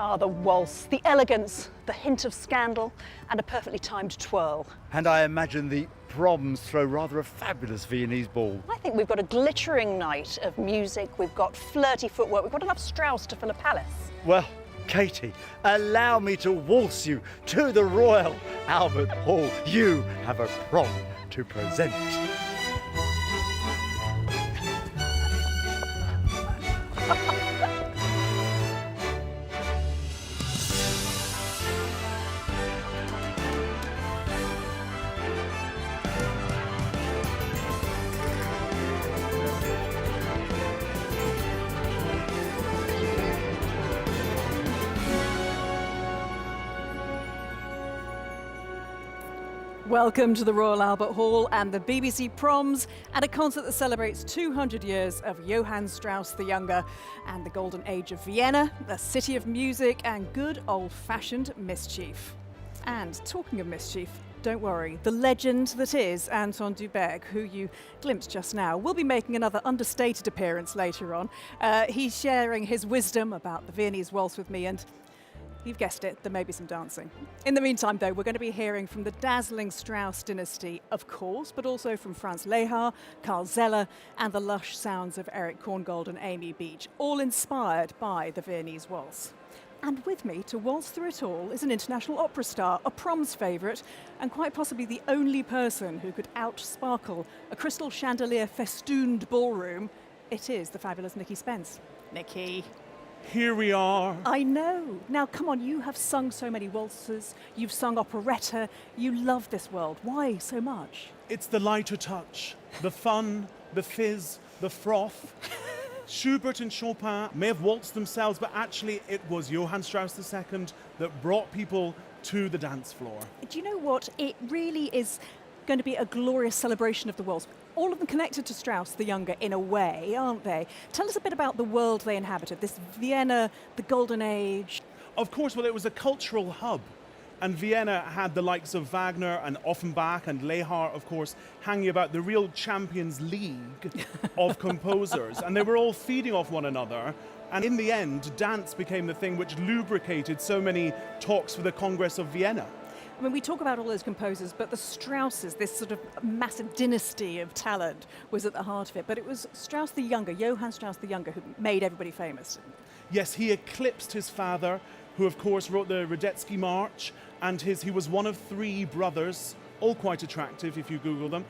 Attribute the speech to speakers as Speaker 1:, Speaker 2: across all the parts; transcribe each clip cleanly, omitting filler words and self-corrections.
Speaker 1: Ah, the waltz, the elegance, the hint of scandal, and a perfectly timed twirl.
Speaker 2: And I imagine the Proms throw rather a fabulous Viennese ball.
Speaker 1: I think we've got a glittering night of music, we've got flirty footwork, we've got enough Strauss to fill a palace.
Speaker 2: Well, Katie, allow me to waltz you to the Royal Albert Hall. You have a prom to present.
Speaker 3: Welcome to the Royal Albert Hall and the BBC Proms, and a concert that celebrates 200 years of Johann Strauss the Younger and the golden age of Vienna, a city of music and good old-fashioned mischief. And talking of mischief, don't worry, the legend that is Anton Dubeg, who you glimpsed just now, will be making another understated appearance later on. He's sharing his wisdom about the Viennese waltz with me, and you've guessed it, there may be some dancing. In the meantime, though, we're going to be hearing from the dazzling Strauss dynasty, of course, but also from Franz Lehár, Karl Zeller, and the lush sounds of Erich Korngold and Amy Beach, all inspired by the Viennese waltz. And with me to waltz through it all is an international opera star, a Proms favourite, and quite possibly the only person who could out-sparkle a crystal chandelier festooned ballroom. It is the fabulous Nikki Spence. Nikki.
Speaker 4: Here we are.
Speaker 3: I know. Now, come on, you have sung so many waltzes, you've sung operetta, you love this world. Why so much?
Speaker 4: It's the lighter touch, the fun, the fizz, the froth. Schubert and Chopin may have waltzed themselves, but actually it was Johann Strauss II that brought people to the dance floor.
Speaker 3: Do you know what? It really is going to be a glorious celebration of the waltz. All of them connected to Strauss the Younger in a way, aren't they? Tell us a bit about the world they inhabited, this Vienna, the Golden Age.
Speaker 4: Of course, well, it was a cultural hub. And Vienna had the likes of Wagner and Offenbach and Lehár, of course, hanging about, the real Champions League of composers. And they were all feeding off one another. And in the end, dance became the thing which lubricated so many talks for the Congress of Vienna.
Speaker 3: I mean, we talk about all those composers, but the Strausses, this sort of massive dynasty of talent, was at the heart of it. But it was Strauss the Younger, Johann Strauss the Younger, who made everybody famous.
Speaker 4: Yes, he eclipsed his father, who of course wrote the Radetzky March, and he was one of three brothers, all quite attractive if you Google them.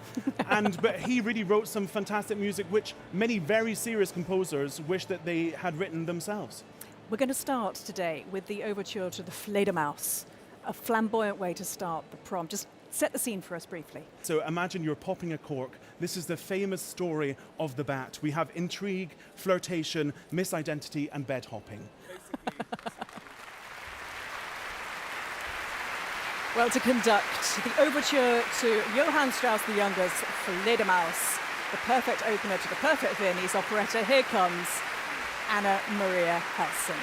Speaker 4: But he really wrote some fantastic music which many very serious composers wish that they had written themselves.
Speaker 3: We're going to start today with the overture to the Fledermaus, a flamboyant way to start the prom. Just set the scene for us briefly.
Speaker 4: So imagine you're popping a cork. This is the famous story of the bat. We have intrigue, flirtation, misidentity, and bed hopping.
Speaker 3: Well, to conduct the overture to Johann Strauss the Younger's Fledermaus, the perfect opener to the perfect Viennese operetta, here comes Anna Maria Hudson.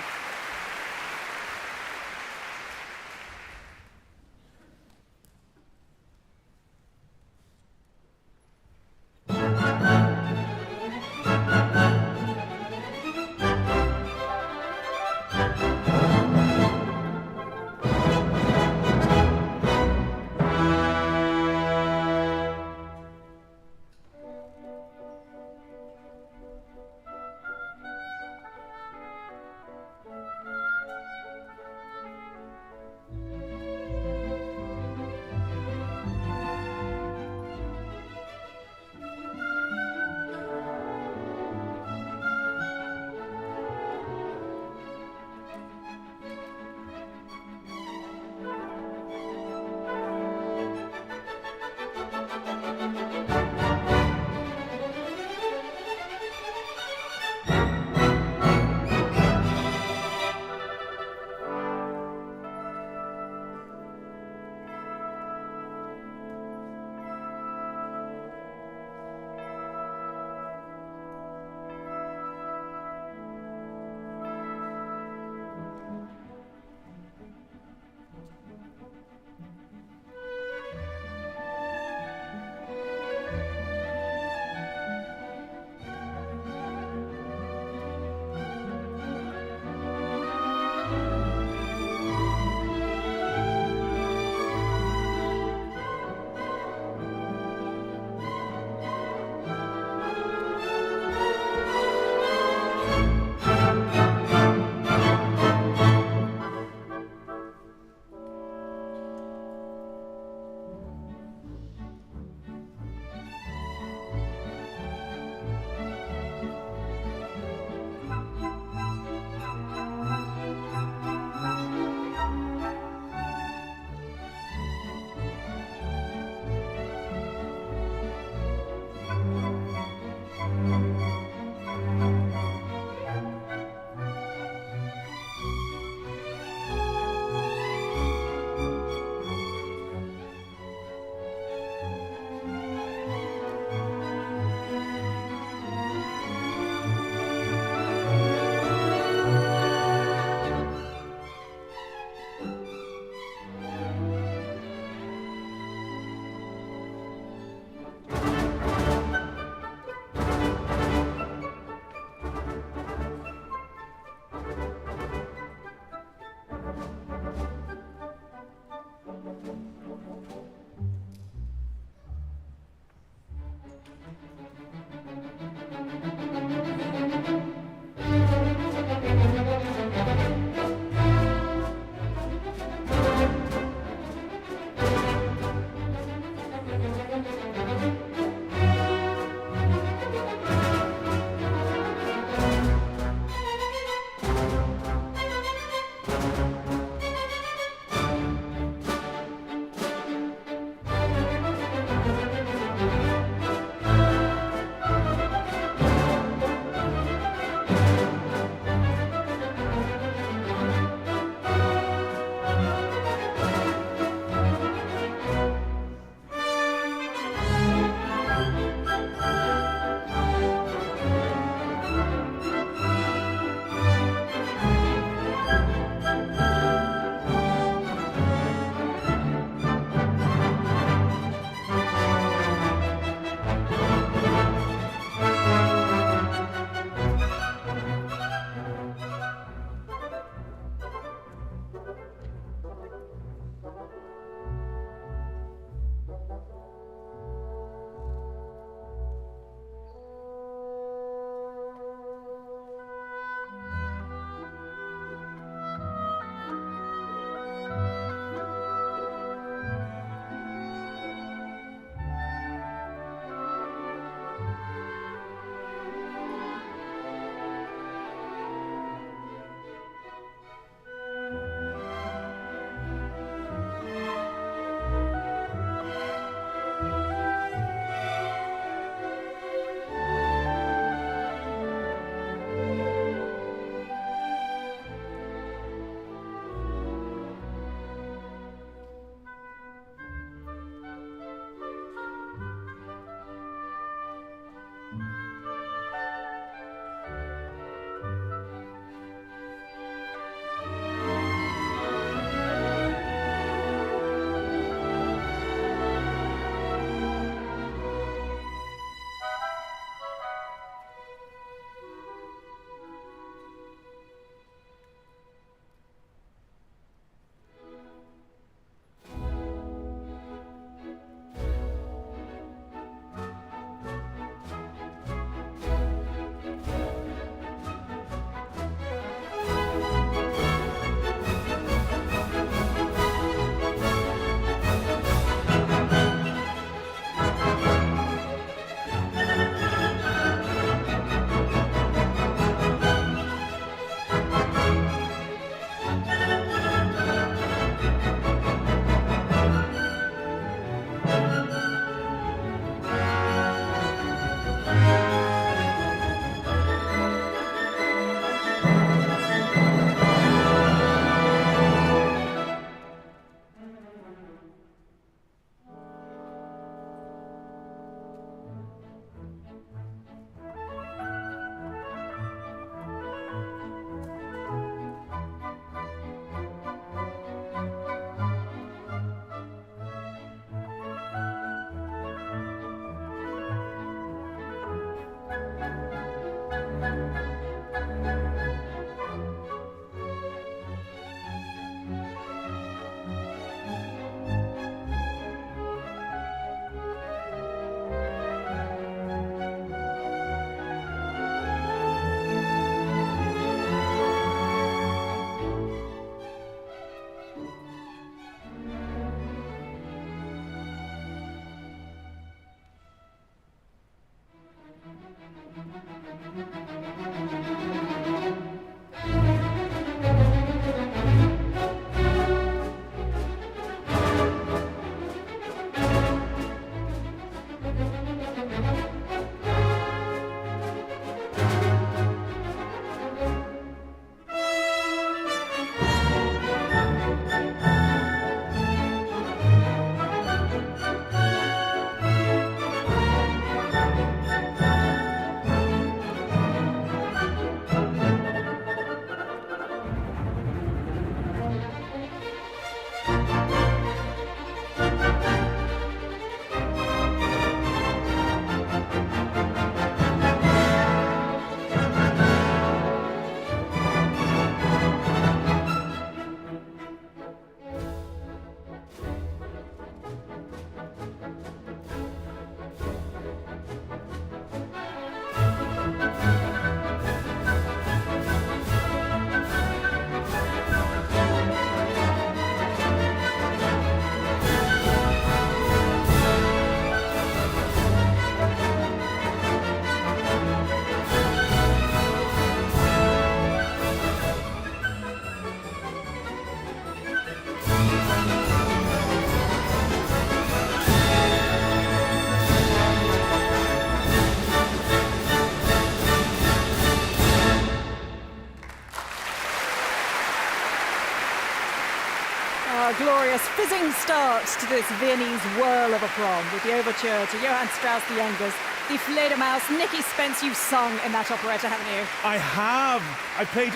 Speaker 3: A glorious fizzing start to this Viennese whirl of a prom with the overture to Johann Strauss the Younger's Die Fledermaus. Nicky Spence, you've sung in that operetta, haven't you?
Speaker 4: I have. I played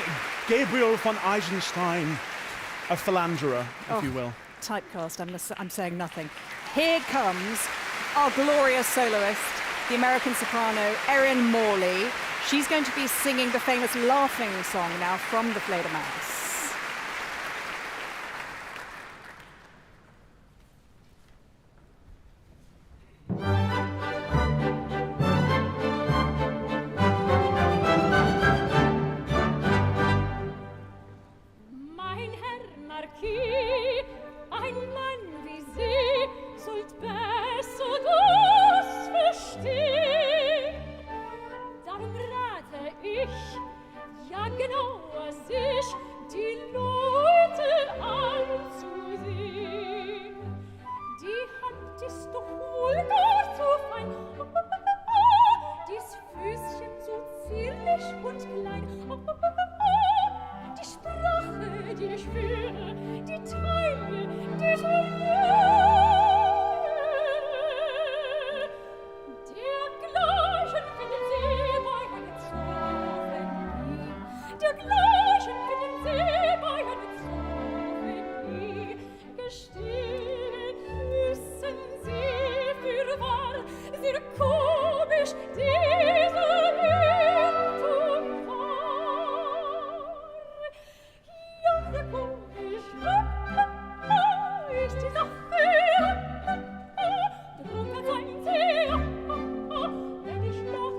Speaker 4: Gabriel von Eisenstein, a philanderer, if you will.
Speaker 3: Typecast, I'm saying nothing. Here comes our glorious soloist, the American soprano Erin Morley. She's going to be singing the famous laughing song now from the Fledermaus.
Speaker 5: Mein Herr Marquis, ein Mann wie Sie, sollt besser das verstehen. Darum rate ich, ja genauer sich die Leute anzusehen. Die Hand ist doch wohl gar zu fein, dies Füßchen so zierlich und klein. Die Sprache, die ich führe, die Taille, die Tournee. Dergleichen finden Sie bei einer Zoophagie. Dergleichen finden Sie bei einer Zoophagie. Gestehen müssen Sie fürwahr, sehr komisch diese Wirkung war. Ja, sehr komisch ist die Sache. Drunter seien Sie, wenn ich lache.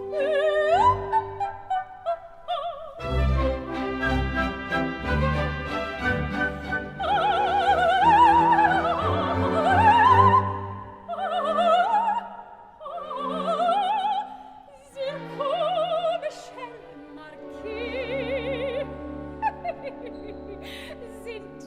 Speaker 5: Sehr komisch, Herr Marquis, sind Sie.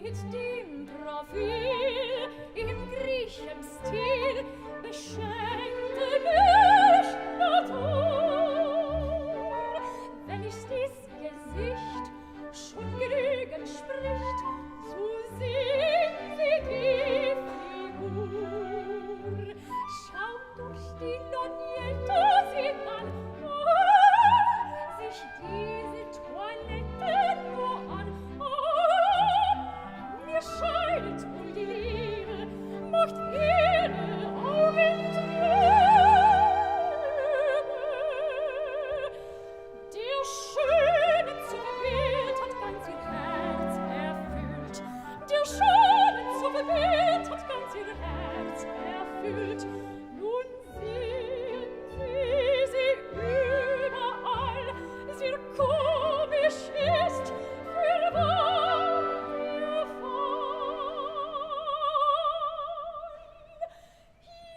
Speaker 5: Mit dem Profil im Griechenstil beschenkte mich Natur. Wenn ich dies Gesicht schon genügend spricht, so sehen Sie die Figur. Schaut durch die Lorgnette sie an, sich diese Toilette nur an. Mir scheint wohl die Liebe macht ihre Augen trübe. Der schöne Zauberbild hat ganz ihr Herz erfüllt. Der schöne Zauberbild hat ganz ihr Herz erfüllt. Nun sehen Sie überall, sehr komisch ist fürwahr ihr Fall.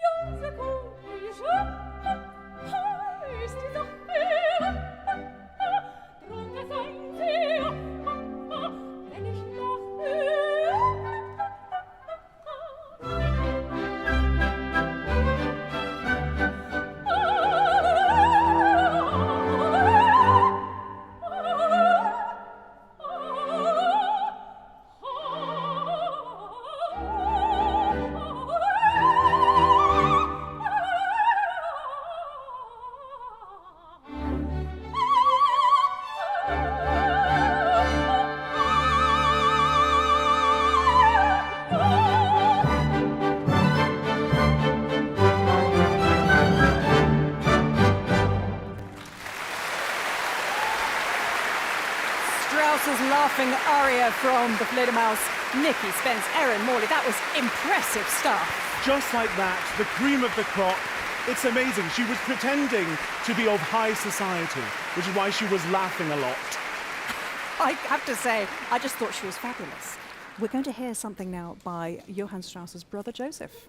Speaker 5: Ja, sehr komisch ist die Sache. Drunter seien Sie, wenn ich lache.
Speaker 3: Strauss's laughing aria from the Fledermaus. Nicky Spence, Erin Morley, that was impressive stuff.
Speaker 4: Just like that, the cream of the crop. It's amazing. She was pretending to be of high society, which is why she was laughing a lot.
Speaker 3: I have to say, I just thought she was fabulous. We're going to hear something now by Johann Strauss's brother Joseph.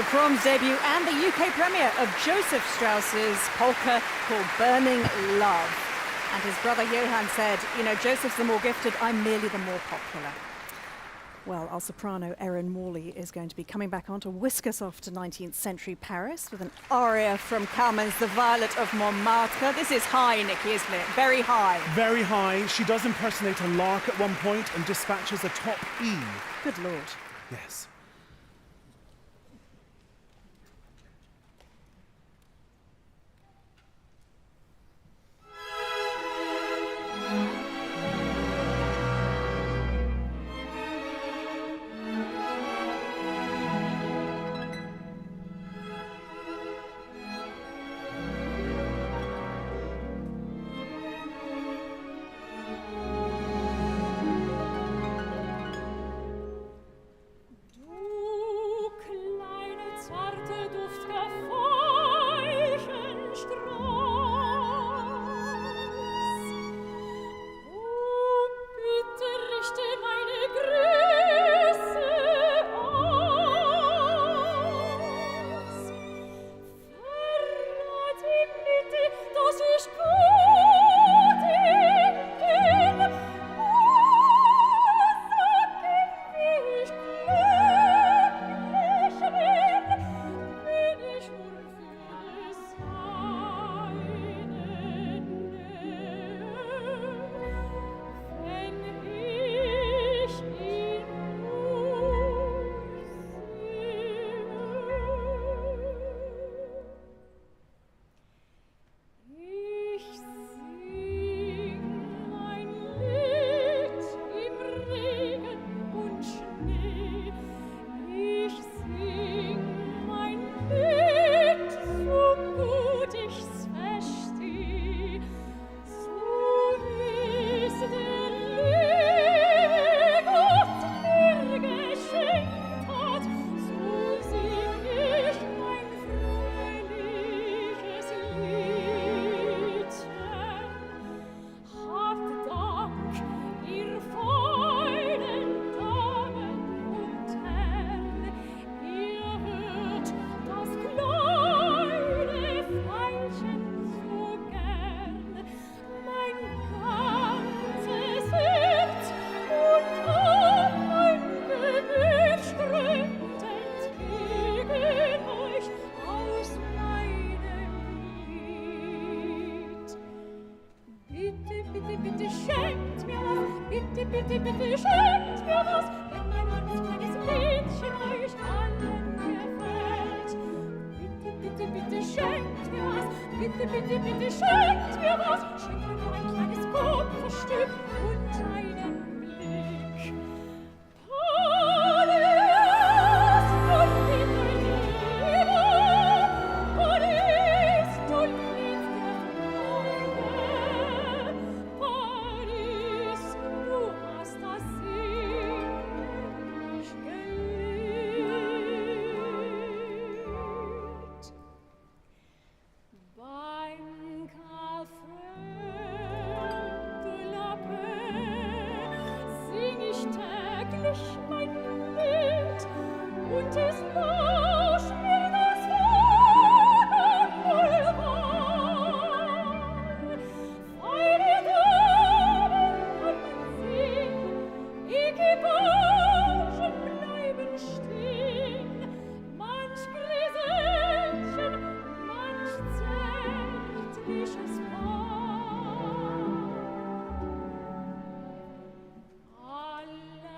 Speaker 3: the Proms debut and the UK premiere of Joseph Strauss's polka called Burning Love. And his brother Johann said, you know, Joseph's the more gifted, I'm merely the more popular. Well, our soprano Erin Morley is going to be coming back on to whisk us off to 19th century Paris with an aria from Carmen's The Violet of Montmartre. This is high, Nikki, isn't it? Very high.
Speaker 4: Very high. She does impersonate a lark at one point and dispatches a top E.
Speaker 3: Good Lord.
Speaker 4: Yes.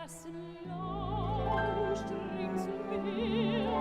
Speaker 5: Alles lauscht ringsumher.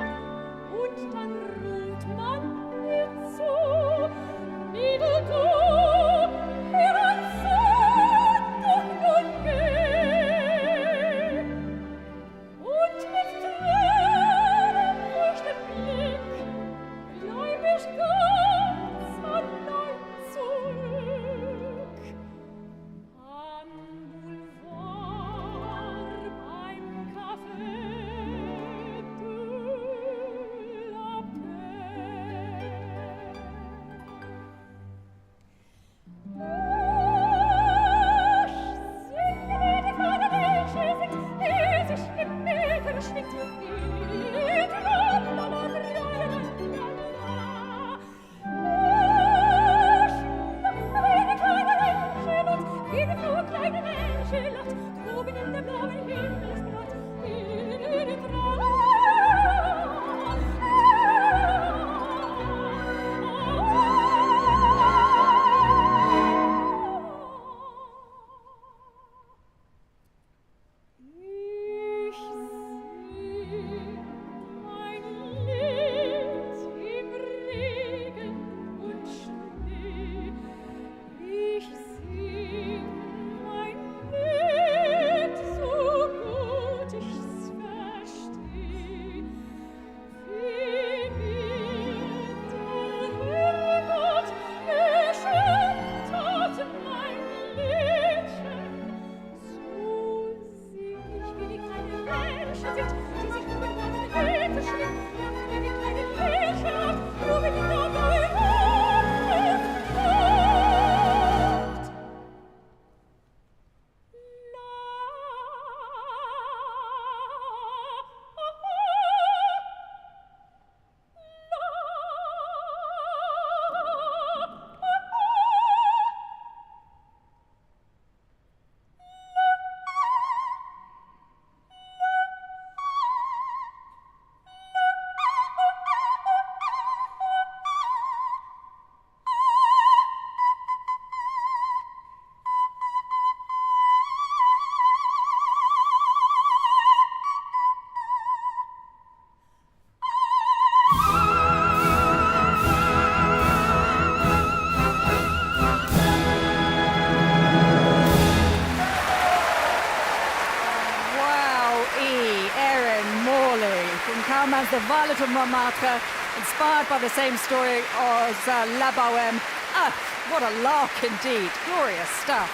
Speaker 3: The Violet of Montmartre, inspired by the same story as La Bohème. Ah, what a lark indeed. Glorious stuff.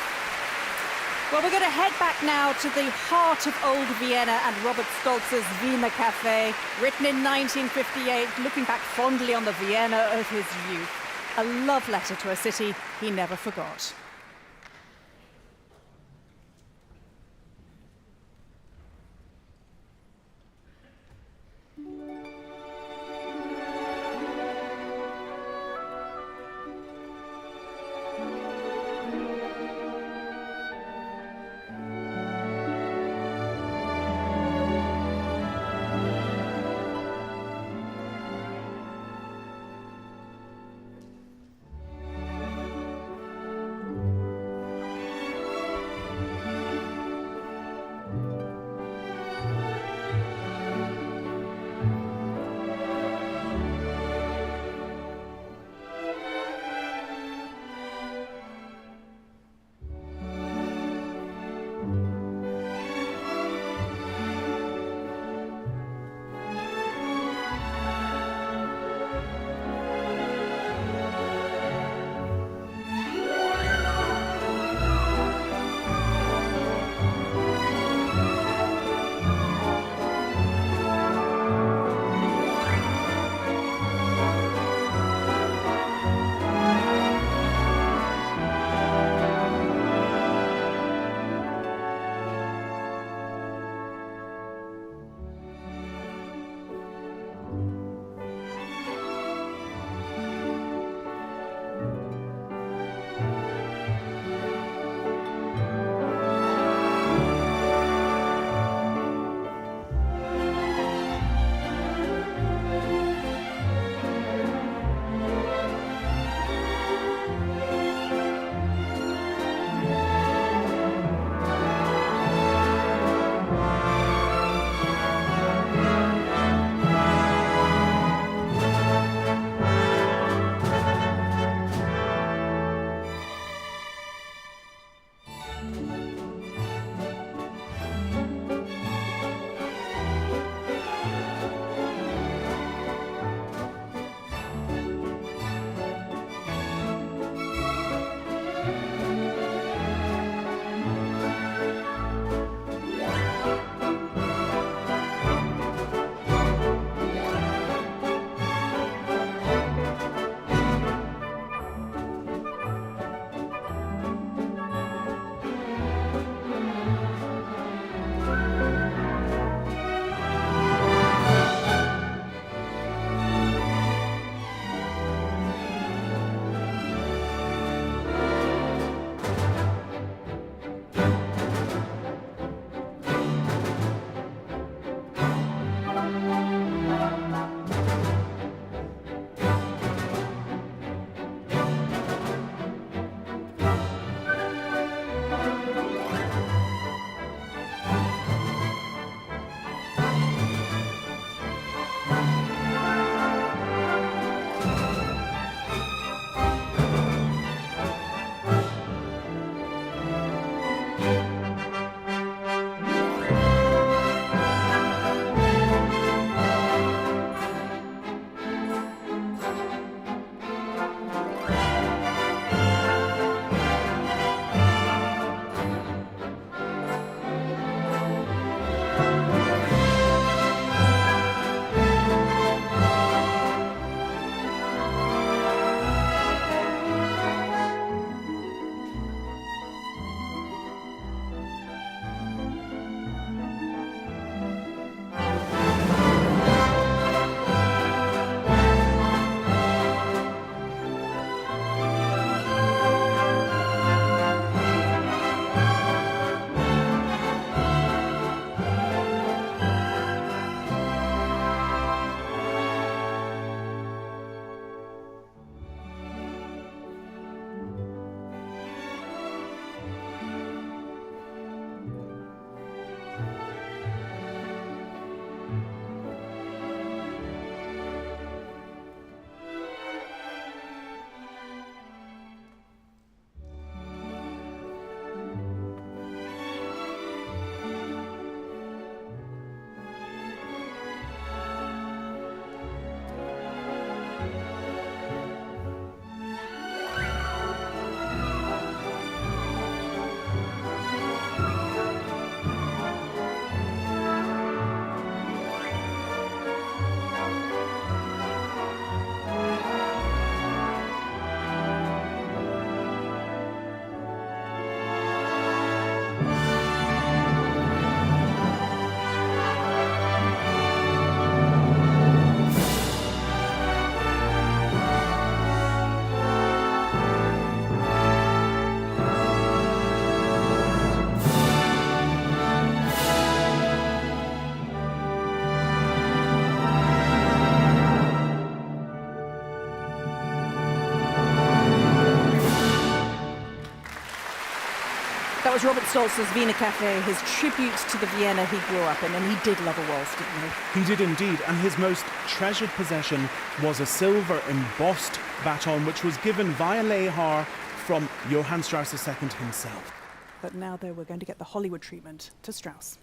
Speaker 3: Well, we're going to head back now to the heart of old Vienna and Robert Stolz's Wiener Café, written in 1958, looking back fondly on the Vienna of his youth. A love letter to a city he never forgot. That was Robert Stolz's Wiener Café, his tribute to the Vienna he grew up in, and he did love a waltz, didn't he?
Speaker 4: He did indeed, and his most treasured possession was a silver embossed baton, which was given via Lehar from Johann Strauss II himself.
Speaker 3: But now, though, we're going to get the Hollywood treatment to Strauss.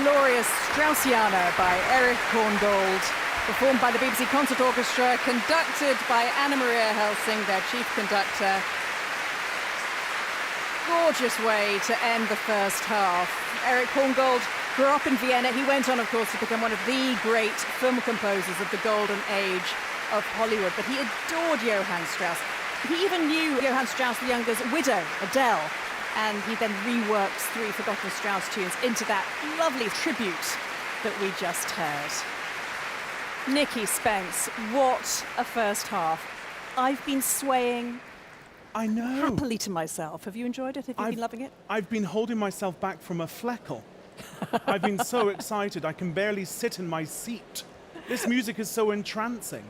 Speaker 3: glorious Straussiana by Erich Korngold, performed by the BBC Concert Orchestra, conducted by Anna Maria Helsing, their chief conductor. Gorgeous way to end the first half. Erich Korngold grew up in Vienna. He went on, of course, to become one of the great film composers of the golden age of Hollywood, but he adored Johann Strauss. He even knew Johann Strauss the Younger's widow, Adele, and he then reworks 3 forgotten Strauss tunes into that lovely tribute that we just heard. Nikki Spence, what a first half. I've been swaying
Speaker 4: I know.
Speaker 3: happily to myself. Have you enjoyed it? Have you been loving it?
Speaker 4: I've been holding myself back from a fleckle. I've been so excited, I can barely sit in my seat. This music is so entrancing.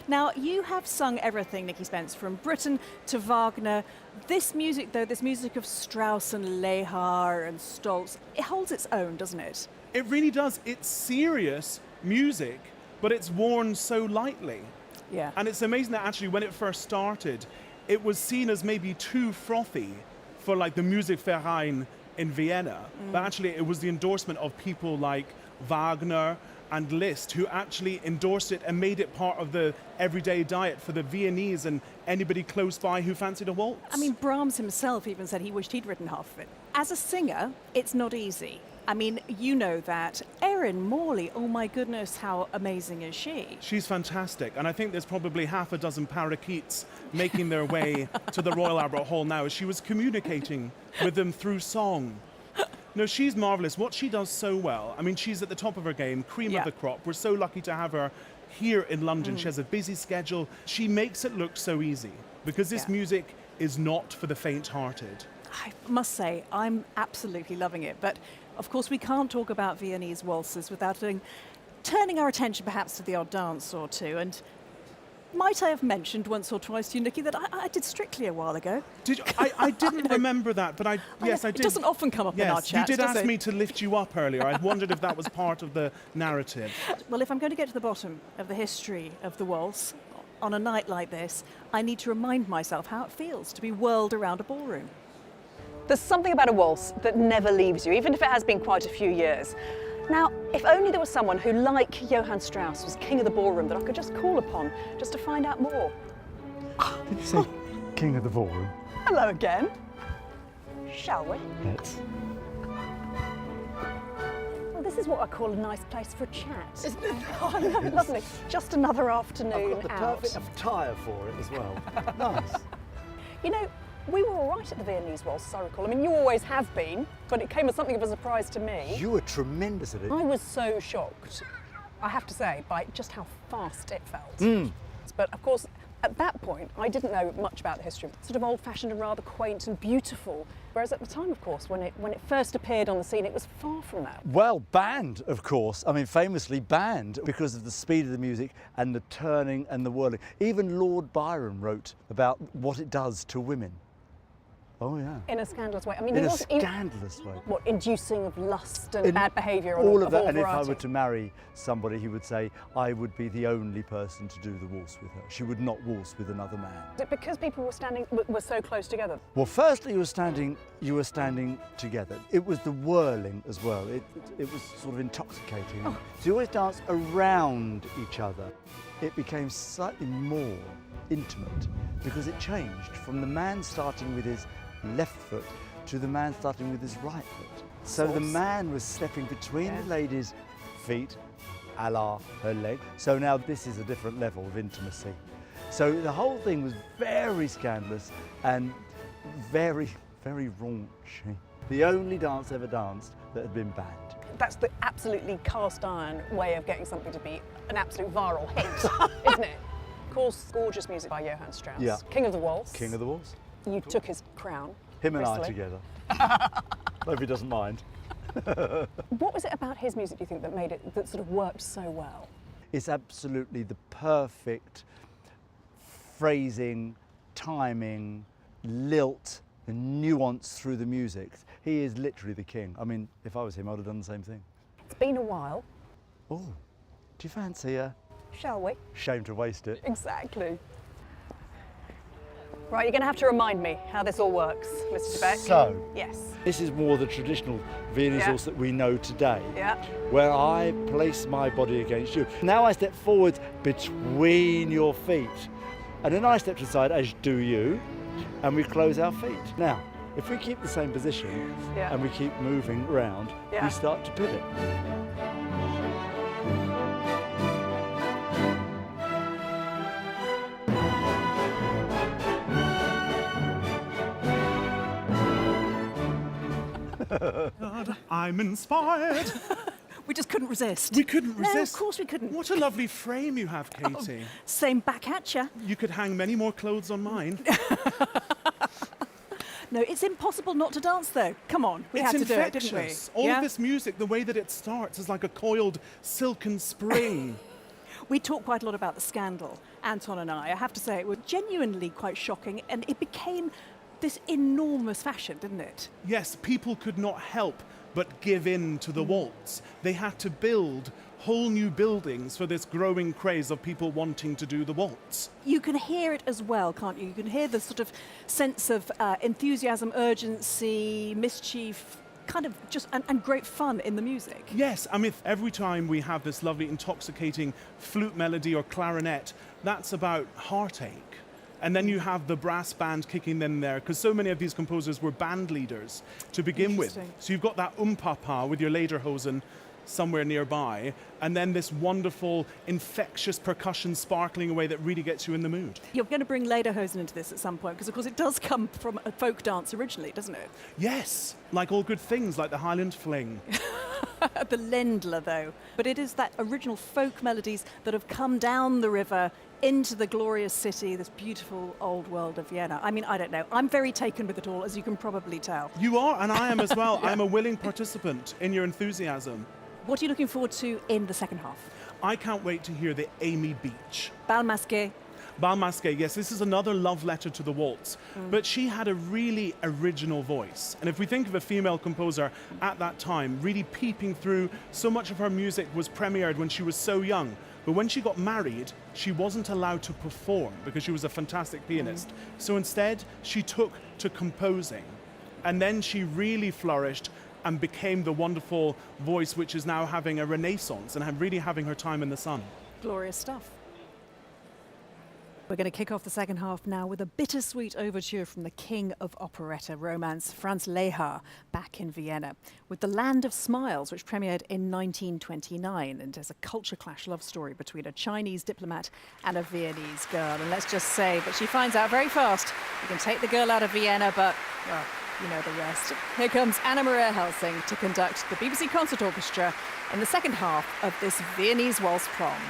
Speaker 3: Now, you have sung everything, Nikki Spence, from Britten to Wagner. This music, though, this music of Strauss and Lehar and Stolz, it holds its own, doesn't it?
Speaker 4: It really does. It's serious music, but it's worn so lightly.
Speaker 3: Yeah.
Speaker 4: And it's amazing that actually when it first started, it was seen as maybe too frothy for like the Musikverein in Vienna. But actually it was the endorsement of people like Wagner and Liszt who actually endorsed it and made it part of the everyday diet for the Viennese and anybody close by who fancied a waltz.
Speaker 3: I mean, Brahms himself even said he wished he'd written half of it. As a singer, it's not easy. I mean, you know that. Erin Morley, oh my goodness, how amazing is she?
Speaker 4: She's fantastic, and I think there's probably half a dozen parakeets making their way to the Royal Albert Hall now as she was communicating with them through song. No, she's marvellous. What she does so well, I mean, she's at the top of her game, cream of the crop. We're so lucky to have her here in London. She has a busy schedule. She makes it look so easy because this music is not for the faint-hearted.
Speaker 3: I must say, I'm absolutely loving it. But of course, we can't talk about Viennese waltzes without turning our attention perhaps to the odd dance or two. And might I have mentioned once or twice to you, Nikki, that I did Strictly a while ago?
Speaker 4: Did you? I didn't remember that, but yes, I did.
Speaker 3: It doesn't often come up in our chat,
Speaker 4: you did
Speaker 3: does
Speaker 4: ask
Speaker 3: it?
Speaker 4: me to lift you up earlier. I wondered if that was part of the narrative.
Speaker 3: Well, if I'm going to get to the bottom of the history of the waltz on a night like this, I need to remind myself how it feels to be whirled around a ballroom.
Speaker 1: There's something about a waltz that never leaves you, even if it has been quite a few years. Now, if only there was someone who, like Johann Strauss, was king of the ballroom that I could just call upon just to find out more.
Speaker 2: Did you say king of the ballroom?
Speaker 1: Hello again. Shall we?
Speaker 2: Let's.
Speaker 1: Well, this is what I call a nice place for a chat. Isn't it? Oh, no, lovely. Just another afternoon
Speaker 2: I've got the
Speaker 1: out.
Speaker 2: perfect attire for it as well. Nice.
Speaker 1: You know, we were all right at the Viennese waltz, as I recall. I mean, you always have been, but it came as something of a surprise to me.
Speaker 2: You were tremendous at it.
Speaker 1: I was so shocked, I have to say, by just how fast it felt. But of course, at that point, I didn't know much about the history. Sort of old-fashioned and rather quaint and beautiful. Whereas at the time, of course, when it first appeared on the scene, it was far from that.
Speaker 2: Well, banned, of course. I mean, famously banned because of the speed of the music and the turning and the whirling. Even Lord Byron wrote about what it does to women. Oh, yeah.
Speaker 1: In a scandalous way. I mean,
Speaker 2: In
Speaker 1: he
Speaker 2: a
Speaker 1: was
Speaker 2: scandalous way.
Speaker 1: what, inducing of lust and
Speaker 2: In
Speaker 1: bad behaviour.
Speaker 2: All of that,
Speaker 1: all
Speaker 2: and if I
Speaker 1: variety.
Speaker 2: were to marry somebody, he would say, I would be the only person to do the waltz with her. She would not waltz with another man.
Speaker 1: Is it because people were so close together?
Speaker 2: Well, firstly, you were standing together. It was the whirling as well. It was sort of intoxicating. So you always dance around each other. It became slightly more intimate because it changed from the man starting with his left foot to the man starting with his right foot. So the man was stepping between the lady's feet, a la her leg. So now this is a different level of intimacy. So the whole thing was very scandalous and very, very raunchy. The only dance ever danced that had been banned.
Speaker 1: That's the absolutely cast iron way of getting something to be an absolute viral hit, isn't it? Of course, gorgeous music by Johann Strauss.
Speaker 2: Yeah.
Speaker 1: King of the waltz.
Speaker 2: King of the waltz.
Speaker 1: You took his crown.
Speaker 2: Him and I
Speaker 1: Bristly.
Speaker 2: together. Hope he doesn't mind.
Speaker 1: What was it about his music, do you think, that sort of worked so well?
Speaker 2: It's absolutely the perfect phrasing, timing, lilt, and nuance through the music. He is literally the king. I mean, if I was him, I would have done the same thing.
Speaker 1: It's been a while.
Speaker 2: Oh, do you fancy a...
Speaker 1: Shall we?
Speaker 2: Shame to waste it.
Speaker 1: Exactly. Right, you're going to have to remind me how this all works, Mr. Beck.
Speaker 2: So,
Speaker 1: Yes.
Speaker 2: this is more the traditional Viennese
Speaker 1: Yeah.
Speaker 2: waltz that we know today,
Speaker 1: Yeah.
Speaker 2: where I place my body against you. Now I step forward between your feet, and then I step to the side, as do you, and we close our feet. Now, if we keep the same position
Speaker 1: Yeah.
Speaker 2: and we keep moving round,
Speaker 1: Yeah.
Speaker 2: we start to pivot.
Speaker 4: God, I'm inspired.
Speaker 3: We just couldn't resist.
Speaker 4: We couldn't
Speaker 3: No,
Speaker 4: resist.
Speaker 3: of course we couldn't.
Speaker 4: What a lovely frame you have, Katie.
Speaker 3: Same back at ya.
Speaker 4: You could hang many more clothes on mine.
Speaker 3: No, it's impossible not to dance though. Come on, we
Speaker 4: It's
Speaker 3: had to do it,
Speaker 4: infectious.
Speaker 3: didn't we?
Speaker 4: All
Speaker 3: Yeah?
Speaker 4: of this music, the way that it starts is like a coiled silken spring.
Speaker 3: We talked quite a lot about the scandal, Anton and I have to say it was genuinely quite shocking, and it became this enormous fashion, didn't it?
Speaker 4: Yes, people could not help but give in to the waltz. They had to build whole new buildings for this growing craze of people wanting to do the waltz.
Speaker 3: You can hear it as well, can't you? You can hear the sort of sense of enthusiasm, urgency, mischief, kind of just, and great fun in the music.
Speaker 4: Yes, I mean, every time we have this lovely, intoxicating flute melody or clarinet, that's about heartache. And then you have the brass band kicking in there, because so many of these composers were band leaders to begin with.
Speaker 3: Interesting.
Speaker 4: So you've got that papa with your lederhosen somewhere nearby, and then this wonderful, infectious percussion sparkling away that really gets you in the mood.
Speaker 3: You're going to bring lederhosen into this at some point, because of course it does come from a folk dance originally, doesn't it?
Speaker 4: Yes, like all good things, like the Highland Fling.
Speaker 3: The Ländler, though. But it is that original folk melodies that have come down the river into the glorious city, this beautiful old world of Vienna. I mean, I don't know. I'm very taken with it all, as you can probably tell.
Speaker 4: You are, and I am as well. I'm a willing participant in your enthusiasm.
Speaker 3: What are you looking forward to in the second half?
Speaker 4: I can't wait to hear the Amy Beach.
Speaker 3: Bal Masqué.
Speaker 4: Bal Masqué, yes, this is another love letter to the waltz, but she had a really original voice. And if we think of a female composer at that time, really peeping through, so much of her music was premiered when she was so young. But when she got married, she wasn't allowed to perform because she was a fantastic pianist. So instead, she took to composing. And then she really flourished and became the wonderful voice which is now having a renaissance and really having her time in the sun.
Speaker 3: Glorious stuff. We're going to kick off the second half now with a bittersweet overture from the king of operetta romance, Franz Lehár, back in Vienna, with The Land of Smiles, which premiered in 1929 and is a culture clash love story between a Chinese diplomat and a Viennese girl. And let's just say that she finds out very fast you can take the girl out of Vienna, but, well, you know the rest. Here comes Anna Maria Helsing to conduct the BBC Concert Orchestra in the second half of this Viennese waltz prom.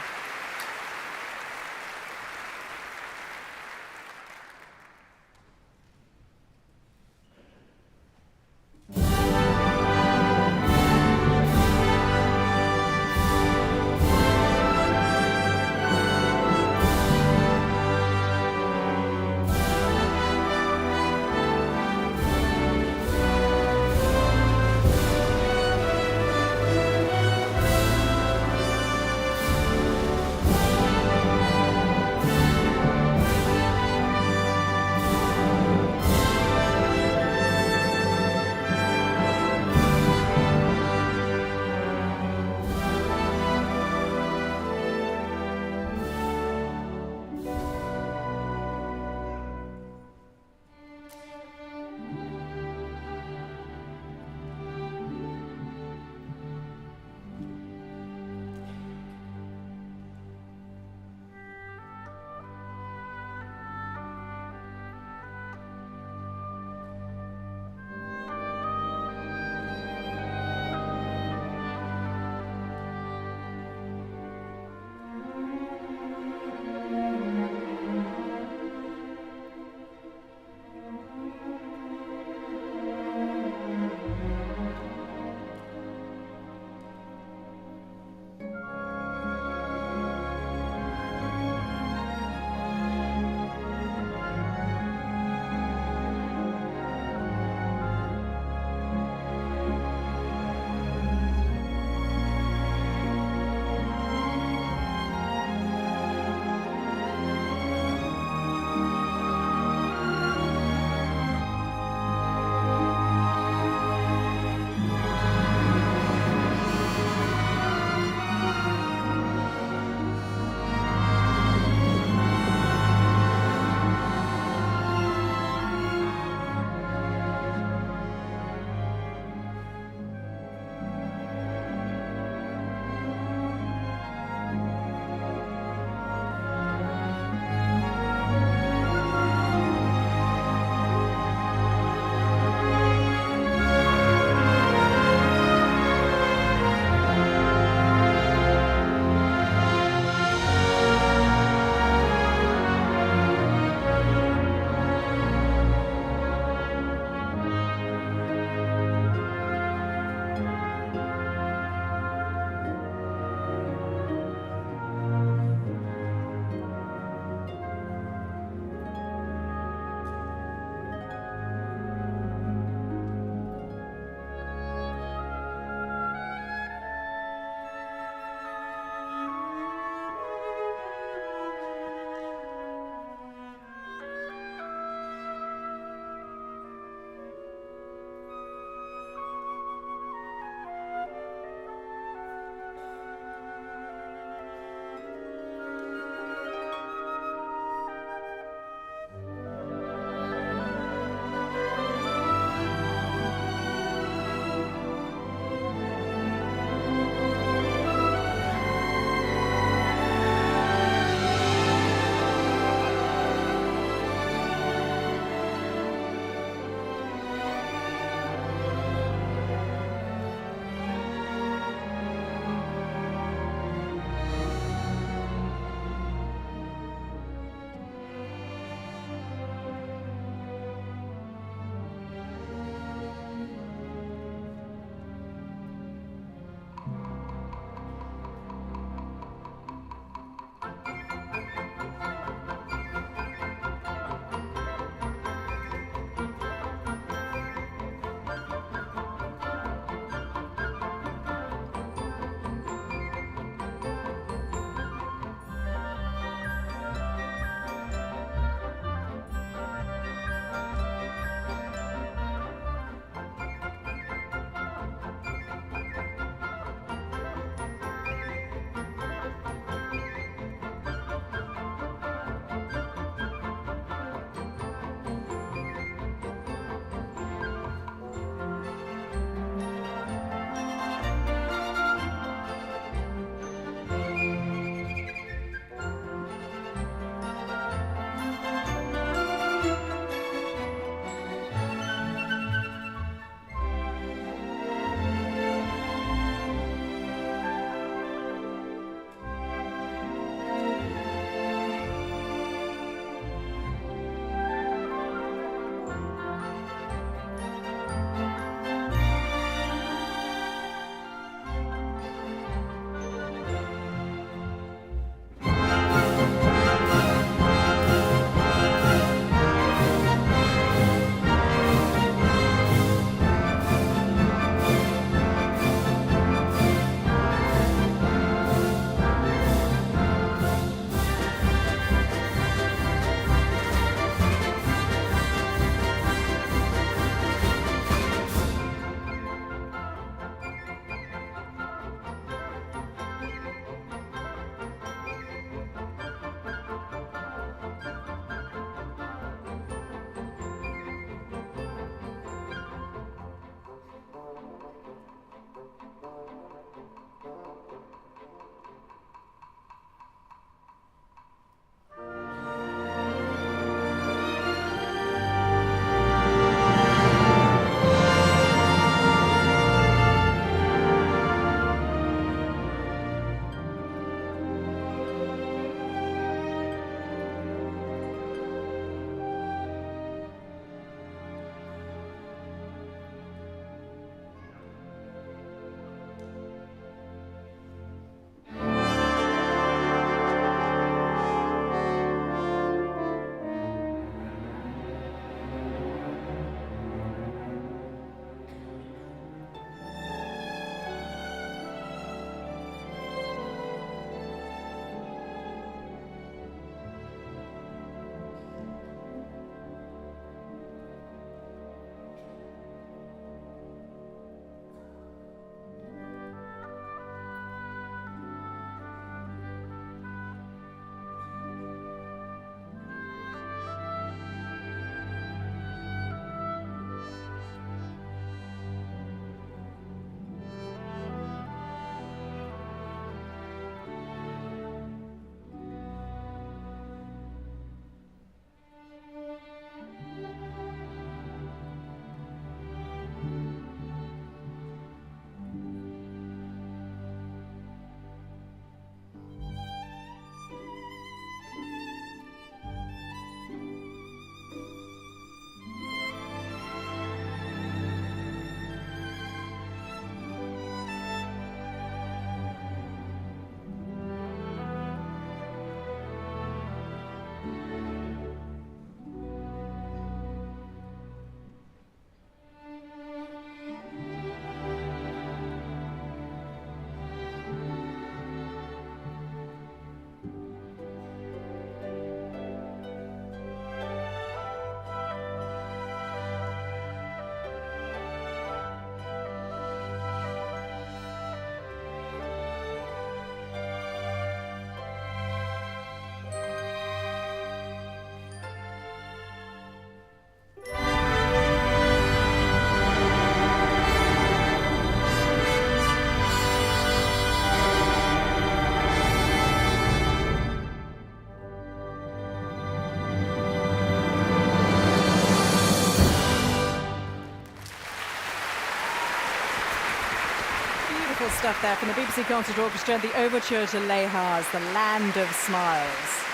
Speaker 3: stuff there from the BBC Concert Orchestra, the overture to Lehar's The Land of Smiles.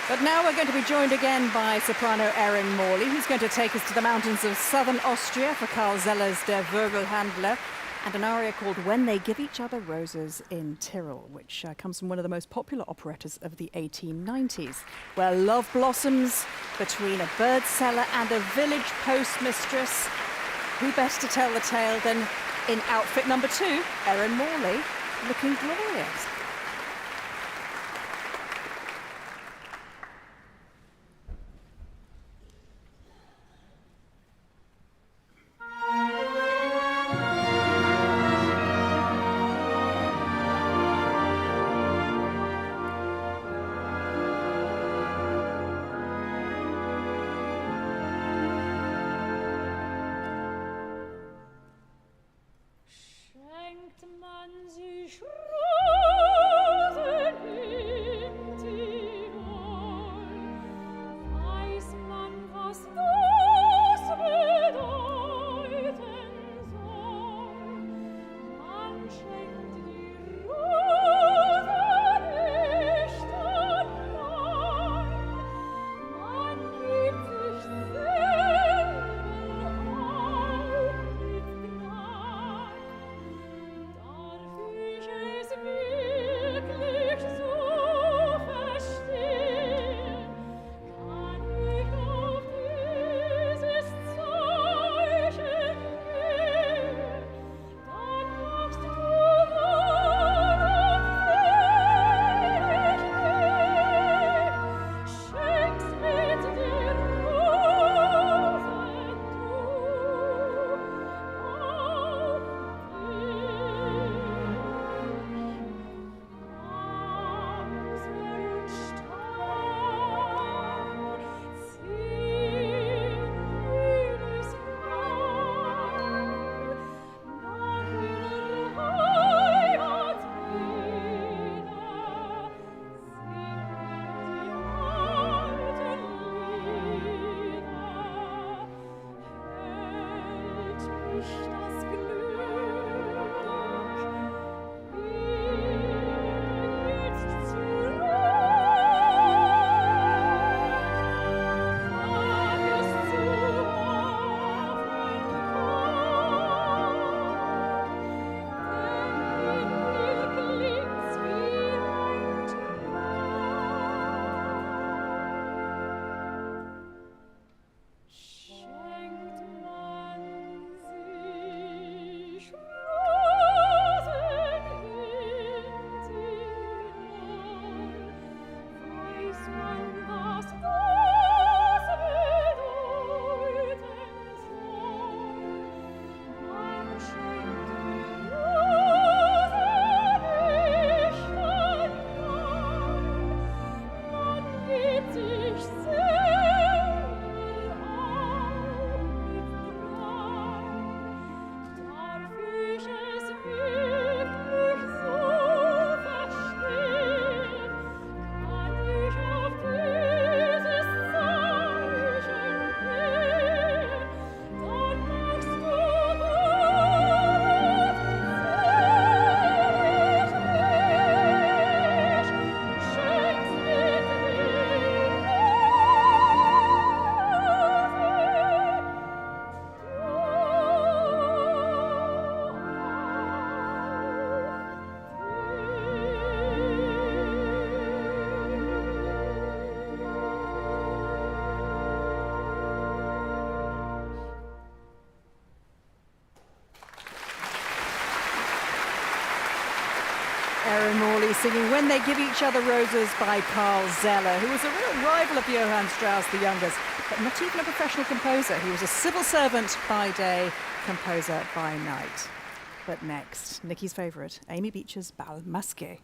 Speaker 3: But now we're going to be joined again by soprano Erin Morley, who's going to take us to the mountains of southern Austria for Karl Zeller's Der Vogelhandler, and an aria called When They Give Each Other Roses in Tyrol, which comes from one of the most popular operettas of the 1890s, where love blossoms between a bird seller and a village postmistress. Who best to tell the tale than, in outfit number 2, Erin Morley, looking glorious.
Speaker 5: Schenkt man sich Rosen in Tirol, weiß man, was das bedeuten soll. Man schenkt die Rosen nicht allein, man gibt sich selber auch mit Gnade. Darf ich es wirklich so verstehen? Kann ich auf dieses Zeichen gehen? Dann magst du wahrhaft selig gehen. Schenkst mit den Rosen das Glück jetzt zurück. Wag es zu hoffen, denn in mir klingt's wie ein Schenkt man sich Rosen in Tirol, weiß man, was das bedeuten soll. Man schenkt die Rosen nicht allein, man gibt sich selber auch mit Gnade. Darf ich es wirklich so verstehen? Kann ich auf dieses Zeichen gehen? Dann magst du wahrhaft selig gehen. Schenkst mit
Speaker 3: Erin Morley singing When They Give Each Other Roses by Karl Zeller, who was a real rival of Johann Strauss the Younger's, but not even a professional composer. He was a civil servant by day, composer by night. But next, Nikki's favourite, Amy Beecher's Bal Masqué.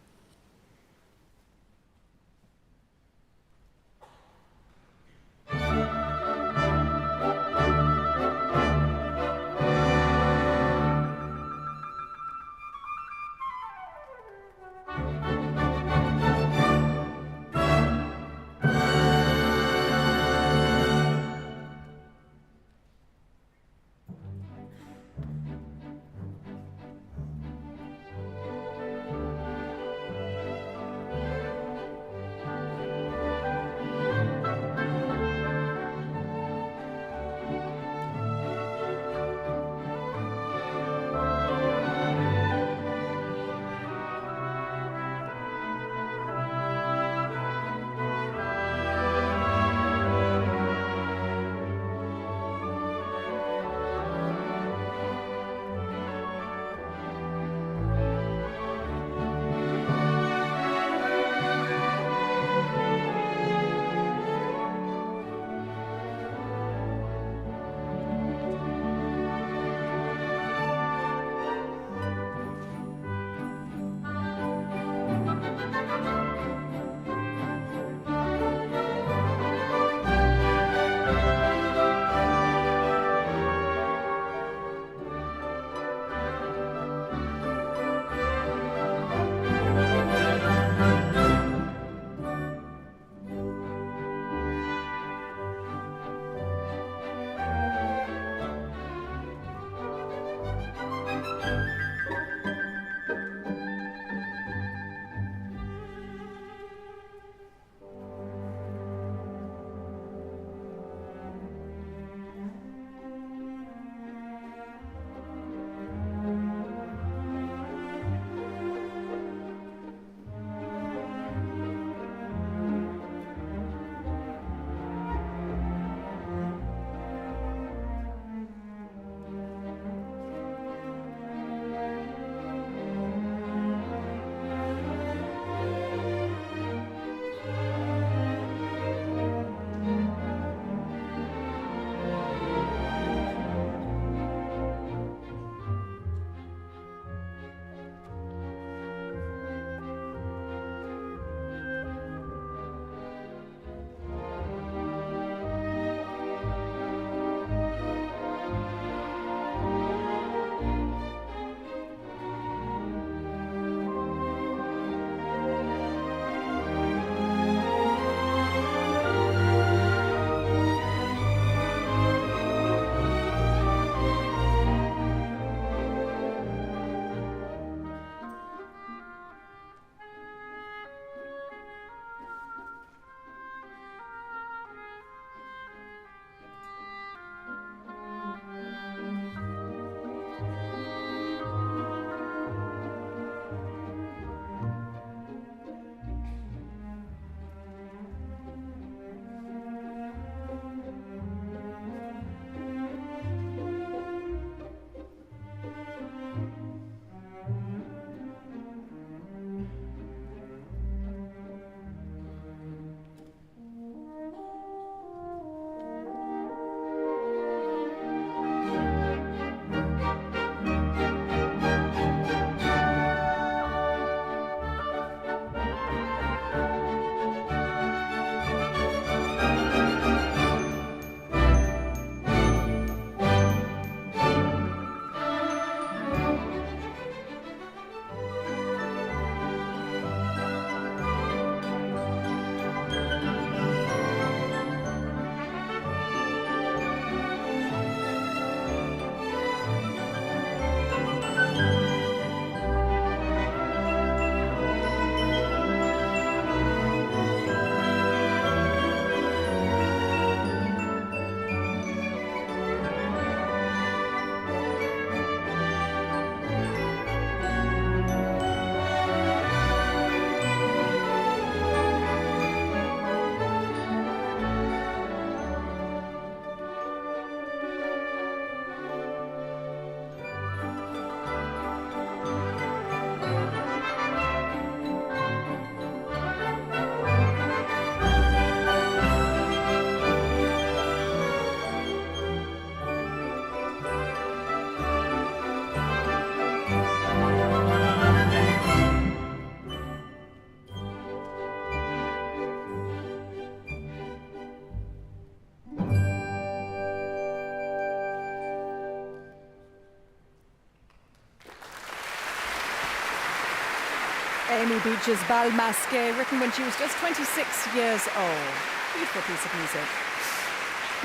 Speaker 3: Amy Beach's Bal Masqué, written when she was just 26 years old. Beautiful piece of music.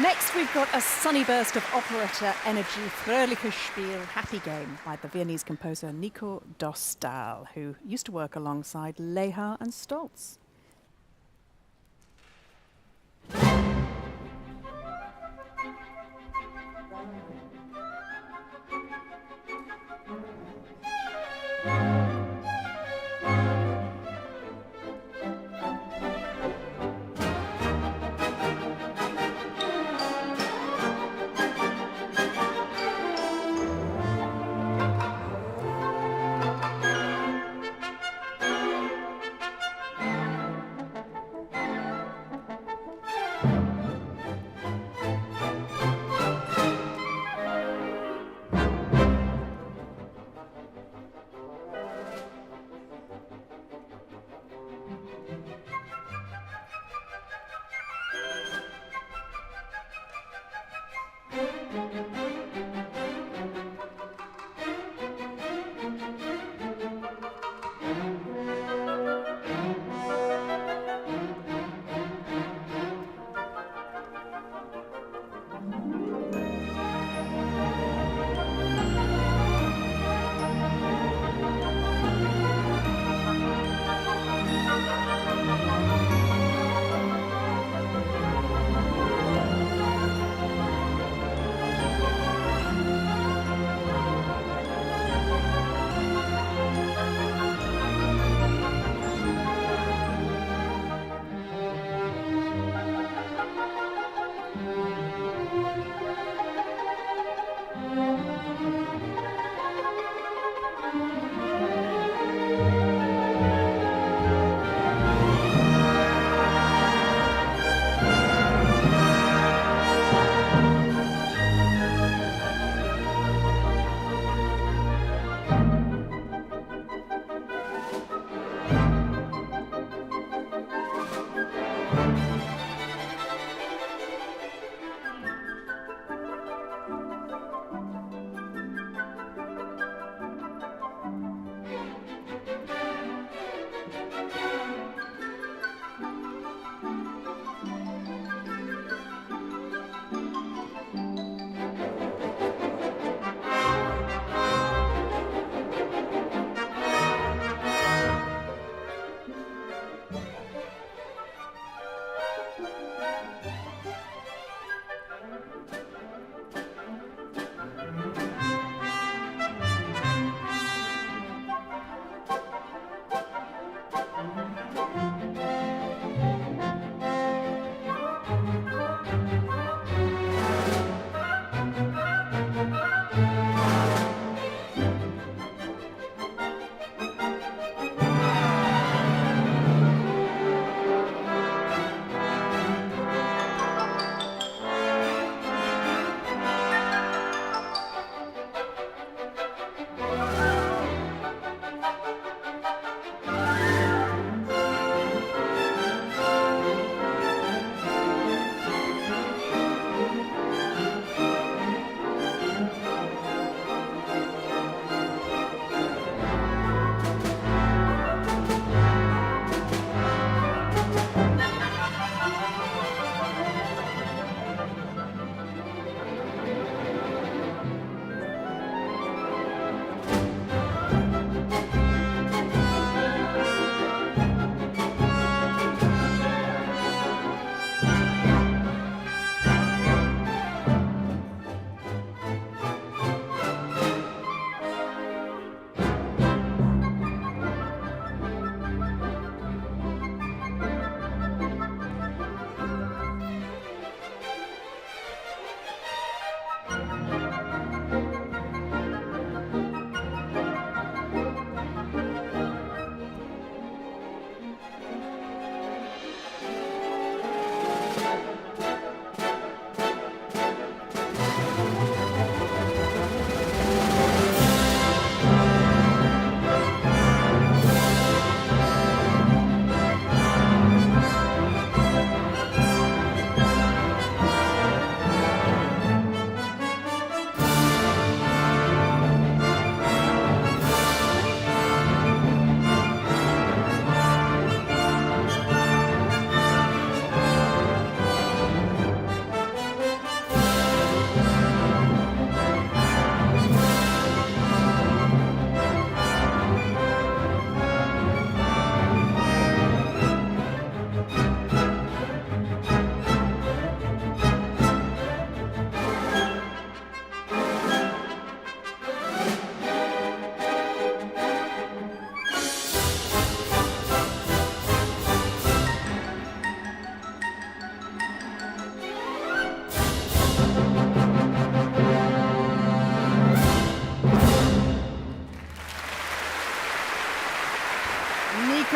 Speaker 3: Next, we've got a sunny burst of operetta energy, Fröhliches Spiel, Happy Game, by the Viennese composer Nico Dostal, who used to work alongside Lehar and Stolz.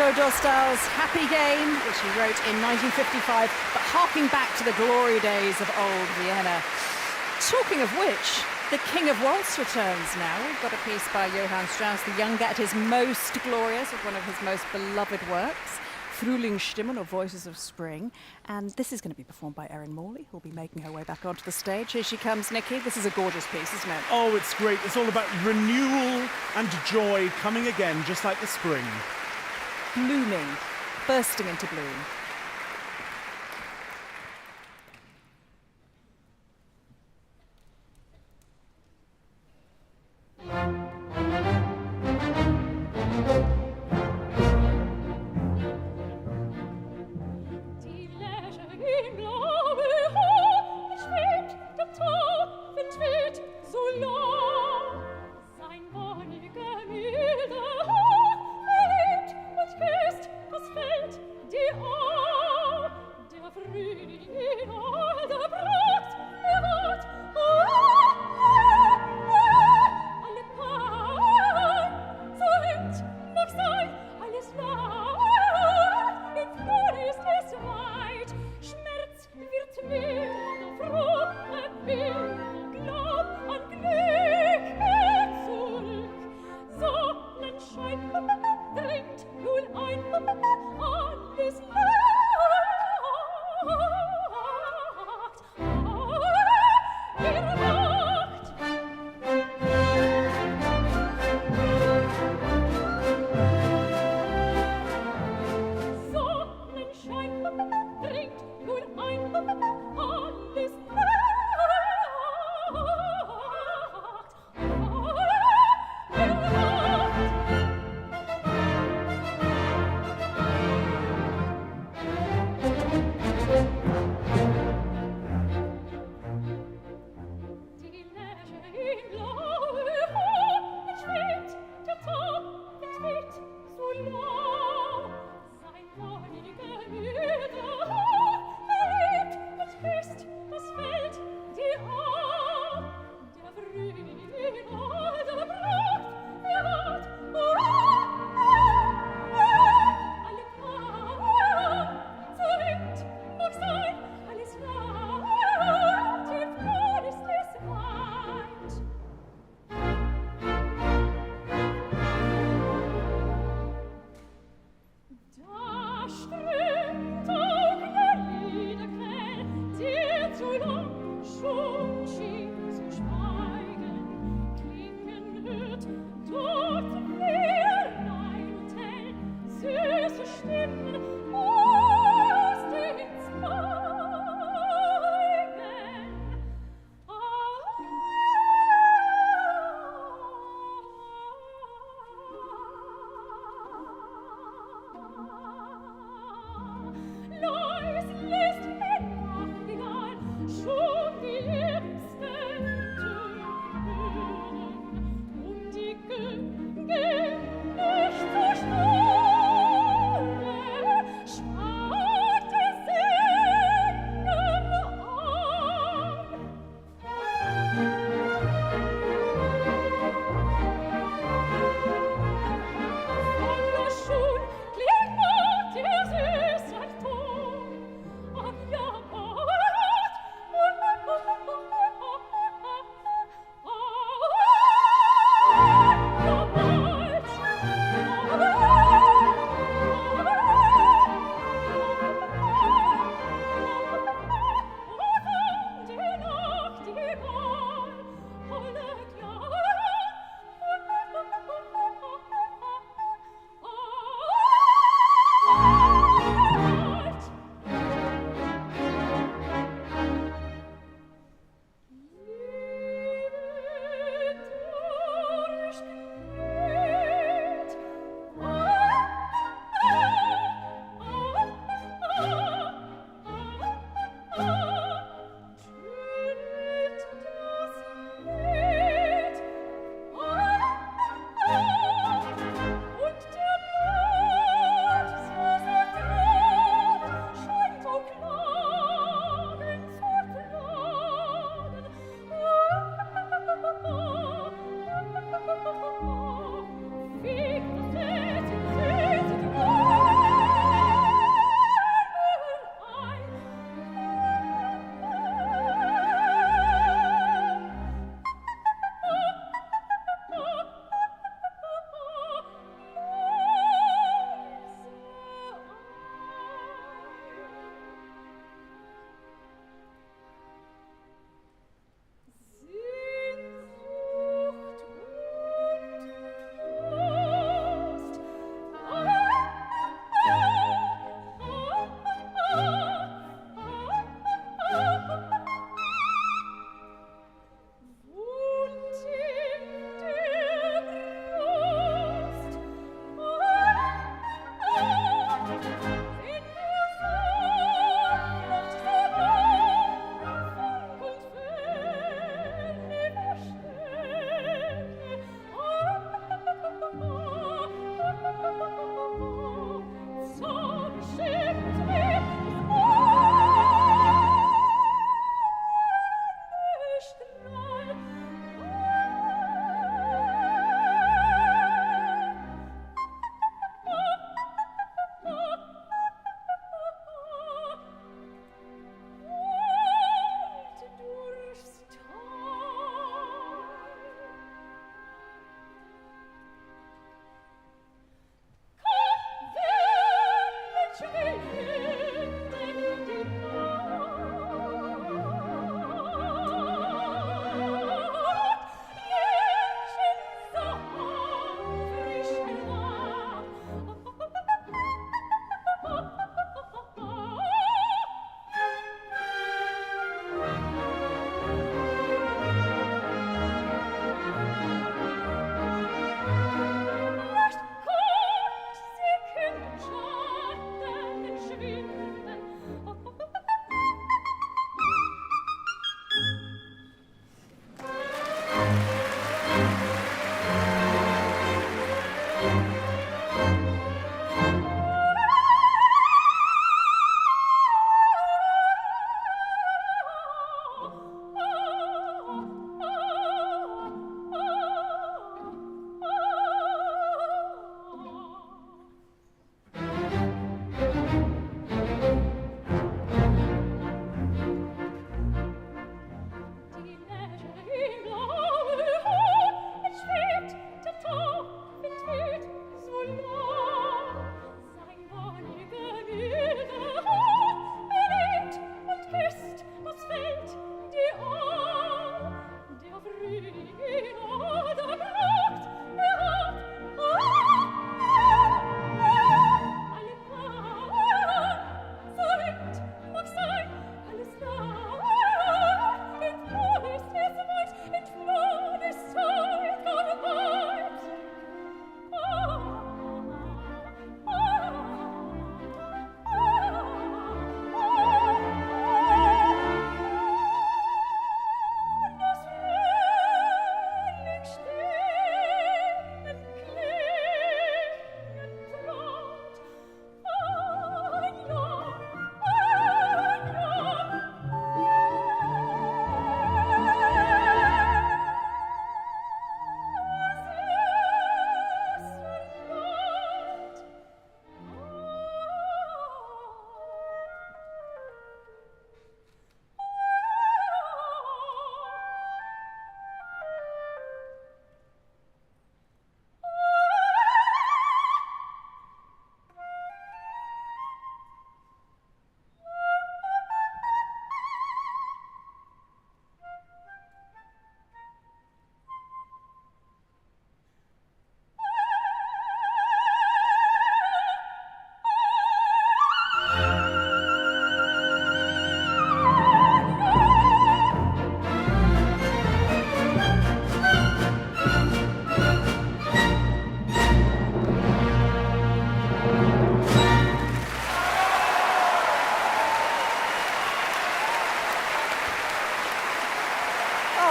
Speaker 3: Arturo Dostal's Happy Game, which he wrote in 1955, but harking back to the glory days of old Vienna. Talking of which, the King of Waltz returns now. We've got a piece by Johann Strauss the Younger at his most glorious, of one of his most beloved works, Frühlingsstimmen, or Voices of Spring. And this is going to be performed by Erin Morley, who'll be making her way back onto the stage. Here she comes, Nikki. This is a gorgeous piece, isn't it?
Speaker 4: Oh, it's great. It's all about renewal and joy coming again, just like the spring.
Speaker 3: Blooming, bursting into bloom.
Speaker 5: Die Läche im blaue Haar, es schwebt der Tag, weht so lang. Sein wonniger, milder Haar, lebt und küsst das Feld, die Au. Der Frühling in all der Pracht, ward, alle Paar, so hübsch mag sein, alles wahr, in Flor ist es weit, Schmerz wird milder, frohe Bild, Glaub an Glück kehrt zurück, Sonnenschein dringt nun ein, alles lacht. Sonnenschein dringt nun ein, alles Die Läche in blaue Haar, es schwebt der Tag, weht so lang. Sein wonniger, milder Haar, lebt und küsst das Feld, die Au. Der Frühling in all der Pracht, ward, alle Paar, so hübsch mag sein, alles lacht, in Flor ist es weit. Da strömt auch ihr Liederquell, die zu lang schon schien zu schweigen. Klingen hört dort Feuerlein und hell, süße Stimmen aus den Zweigen. Leis lässt der Nachtigall schon die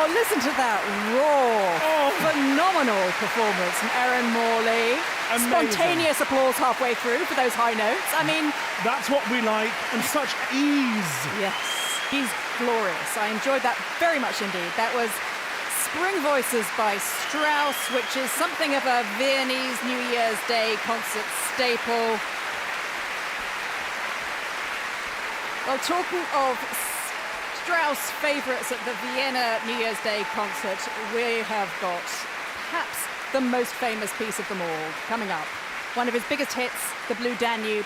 Speaker 3: Oh, listen to that raw, phenomenal performance from Erin Morley.
Speaker 4: Amazing.
Speaker 3: Spontaneous applause halfway through for those high notes. I mean,
Speaker 4: That's what we like, and such ease.
Speaker 3: yes, he's glorious. I enjoyed that very much indeed. That was Spring Voices by Strauss, which is something of a Viennese New Year's Day concert staple. Well, talking of Strauss favourites at the Vienna New Year's Day concert, we have got perhaps the most famous piece of them all coming up. One of his biggest hits, The Blue Danube.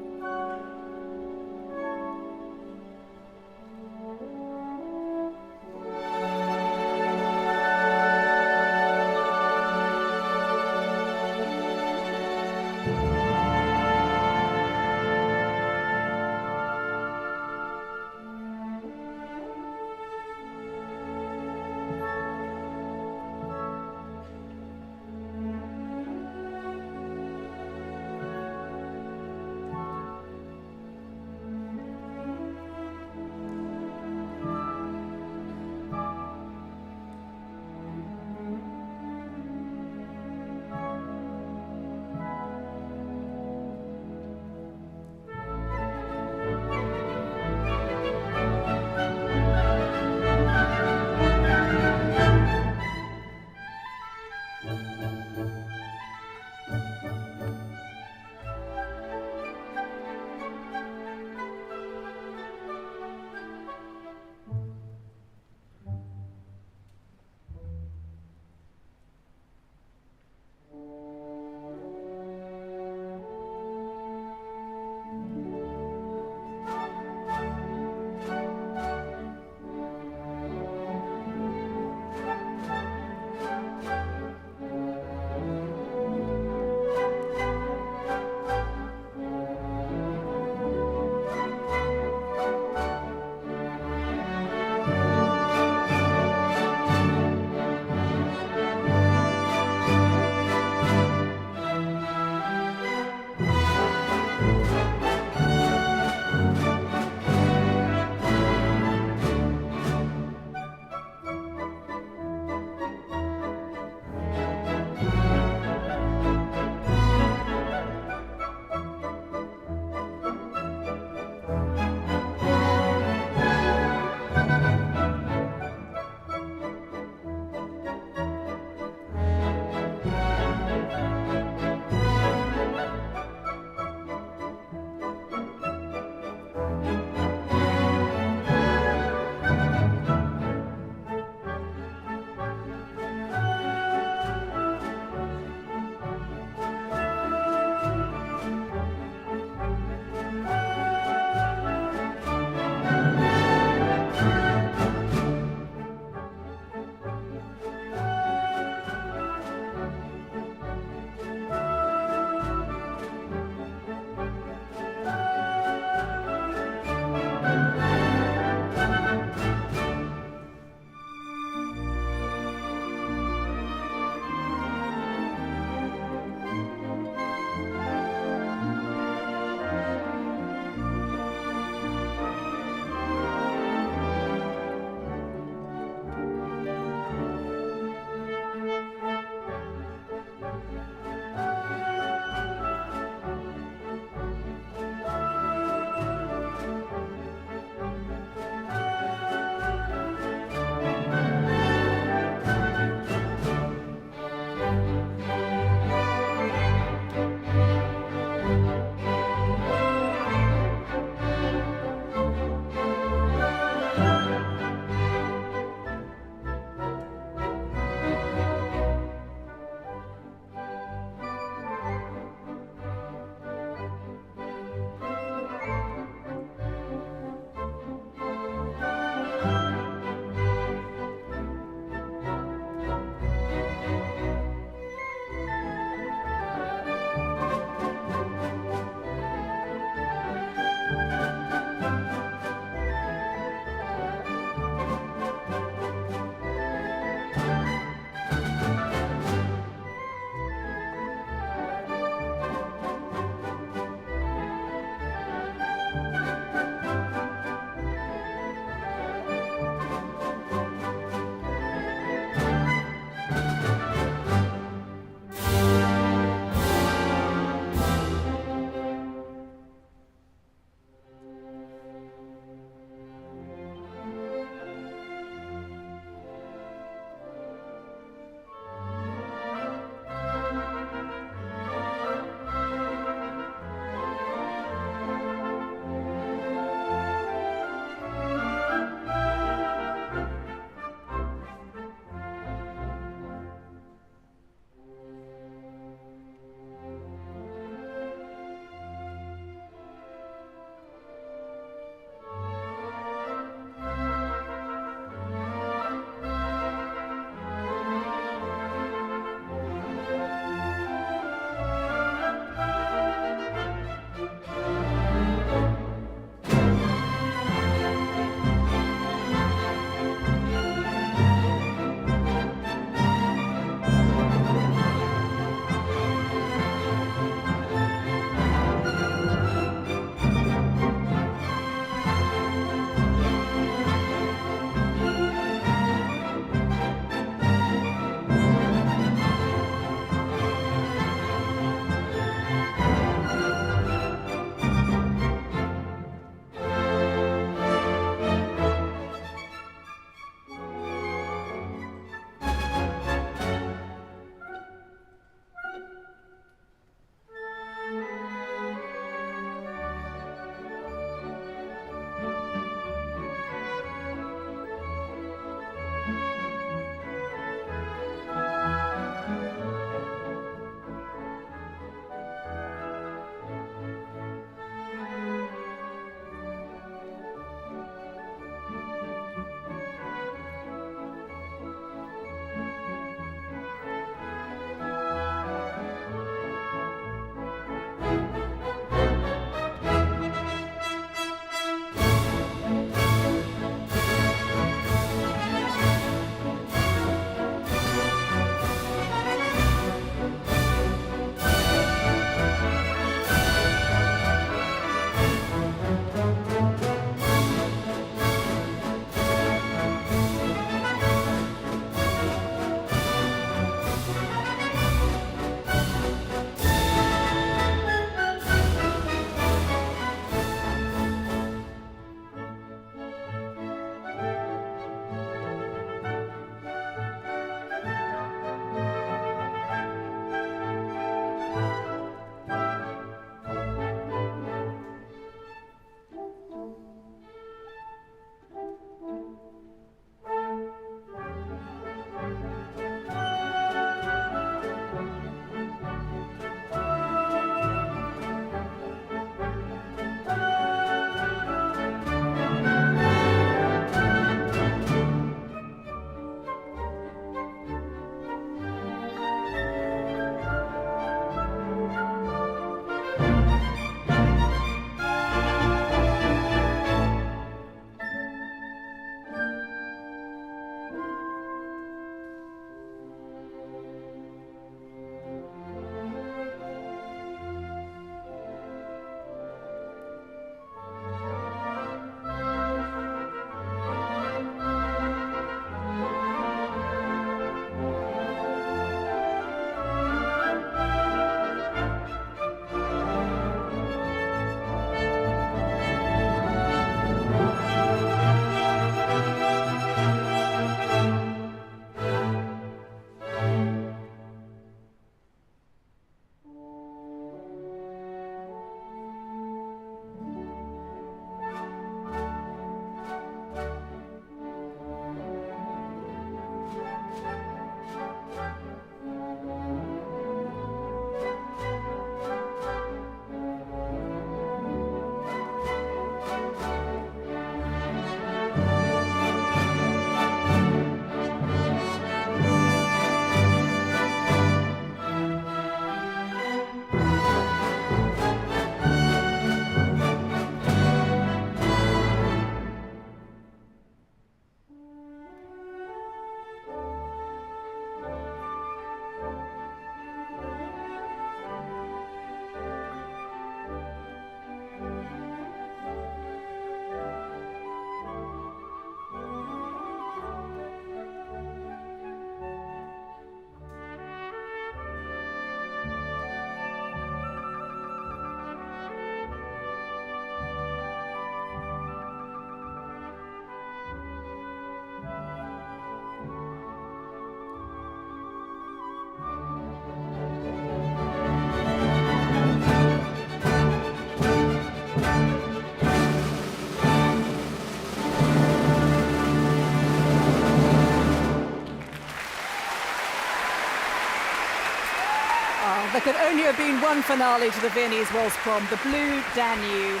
Speaker 3: There could only have been one finale to the Viennese Waltz Prom, The Blue Danube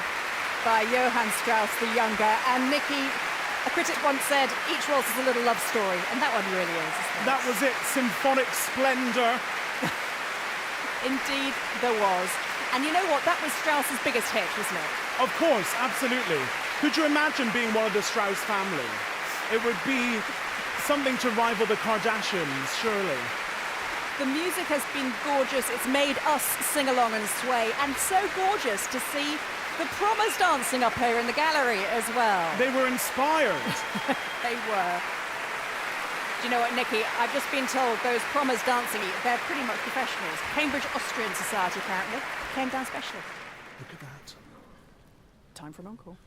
Speaker 3: by Johann Strauss the Younger. And Nikki, a critic once said, each waltz is a little love story, and that one really is, isn't it?
Speaker 4: That was it, symphonic splendour.
Speaker 3: Indeed, there was. And you know what? That was Strauss's biggest hit, wasn't it?
Speaker 4: Of course, absolutely. Could you imagine being one of the Strauss family? It would be something to rival the Kardashians, surely.
Speaker 3: The music has been gorgeous. It's made us sing along and sway, and so gorgeous to see the Prommers dancing up here in the gallery as well.
Speaker 4: They were inspired.
Speaker 3: They were. Do you know what, Nikki? I've just been told those Prommers dancing, they're pretty much professionals. Cambridge Austrian Society, apparently, came down specially.
Speaker 4: Look at that.
Speaker 3: Time for an encore.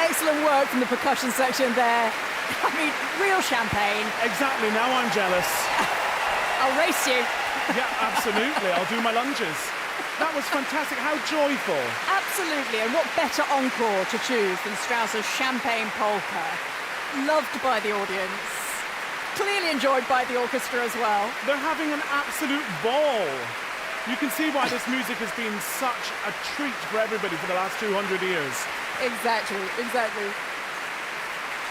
Speaker 3: Excellent work from the percussion section there. I mean, real champagne.
Speaker 4: Exactly, now I'm jealous.
Speaker 3: I'll race you.
Speaker 4: Yeah, absolutely, I'll do my lunges. That was fantastic, how joyful.
Speaker 3: Absolutely, and what better encore to choose than Strauss's Champagne Polka. Loved by the audience. Clearly enjoyed by the orchestra as well.
Speaker 4: They're having an absolute ball. You can see why this music has been such a treat for everybody for the last 200 years.
Speaker 3: Exactly, exactly.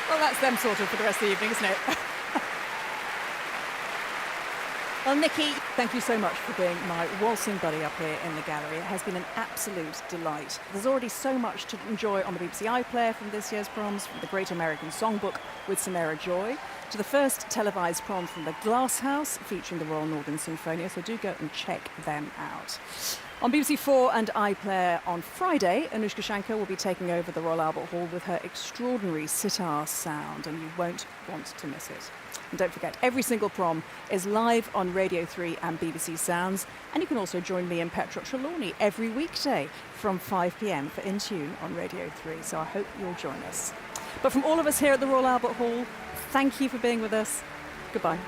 Speaker 3: Well, that's them sorted for the rest of the evening, isn't it? Well, Nikki, thank you so much for being my waltzing buddy up here in the gallery. It has been an absolute delight. There's already so much to enjoy on the BBC iPlayer from this year's Proms, from the Great American Songbook with Samara Joy, to the first televised prom from the Glass House featuring the Royal Northern Sinfonia, so do go and check them out. On BBC 4 and iPlayer on Friday, Anushka Shankar will be taking over the Royal Albert Hall with her extraordinary sitar sound, and you won't want to miss it. And don't forget, every single prom is live on Radio 3 and BBC Sounds, and you can also join me and Petra Trelawney every weekday from 5 p.m. for In Tune on Radio 3, so I hope you'll join us. But from all of us here at the Royal Albert Hall, thank you for being with us. Goodbye.